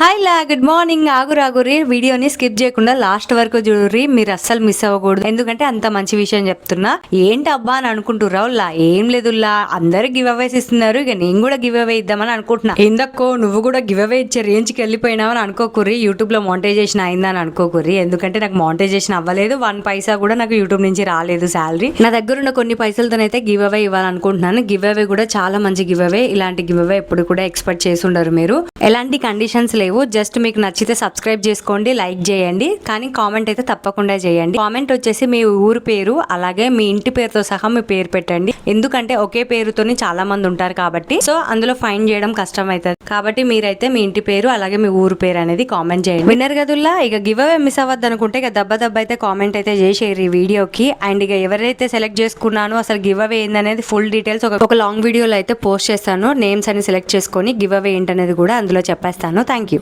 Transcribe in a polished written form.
Hi లా good morning. ఆగురి వీడియోని skip చేయకుండా last వరకు చూడరి, మీరు అస్సలు మిస్ అవ్వకూడదు. ఎందుకంటే అంత మంచి విషయం చెప్తున్నా. ఏంటి అబ్బా అని అనుకుంటున్నావు లా, ఏం లేదు లా, అందరు గివ్ అవేస్ ఇస్తున్నారు, ఇక నేను కూడా గివ్ అవే ఇద్దామని అనుకుంటున్నా. ఎందుకో నువ్వు కూడా గివ్ అవే ఇచ్చే రేంజ్ కి వెళ్ళిపోయినావని అనుకోకుర్రి, యూట్యూబ్ లో మానిటైజేషన్ అయిందని అనుకోకుర్రి. ఎందుకంటే నాకు మానిటైజేషన్ అవ్వలేదు, 1 పైసా కూడా నాకు యూట్యూబ్ నుంచి రాలేదు శాలరీ. నా దగ్గర ఉన్న కొన్ని పైసలతోనైతే గివ్ అవే ఇవ్వాలనుకుంటున్నాను. గివ్ అవే కూడా చాలా మంచి గివ్ అవే. ఇలాంటి గివ్ అవే ఎప్పుడు కూడా ఎక్స్పెక్ట్ చేసి ఉండరు మీరు. ఎలాంటి కండిషన్స్ లేవు, జస్ట్ మీకు నచ్చితే సబ్స్క్రైబ్ చేసుకోండి, లైక్ చేయండి, కానీ కామెంట్ అయితే తప్పకుండా చేయండి. కామెంట్ వచ్చేసి మీ ఊరు పేరు అలాగే మీ ఇంటి పేరుతో సహా మీ పేరు పెట్టండి. ఎందుకంటే ఒకే పేరుతోని చాలా మంది ఉంటారు కాబట్టి, సో అందులో ఫైండ్ చేయడం కష్టం అవుతుంది. కాబట్టి మీరైతే మీ ఇంటి పేరు అలాగే మీ ఊరు పేరు అనేది కామెంట్ చేయండి. విన్నర్ గదుల్లా ఇక గివ్ అవే మిస్ అవ్వద్దు అనుకుంటే ఇక దెబ్బ అయితే కామెంట్ అయితే చేసేరు ఈ వీడియోకి. అండ్ ఇక ఎవరైతే సెలెక్ట్ చేసుకున్నానో అసలు గివ్ అవే ఏందనేది ఫుల్ డీటెయిల్స్ ఒక లాంగ్ వీడియోలో అయితే పోస్ట్ చేస్తాను. నేమ్స్ అని సెలెక్ట్ చేసుకొని గివ్ అవే ఏంటనేది కూడా అందులో చెప్పేస్తాను. Thank you.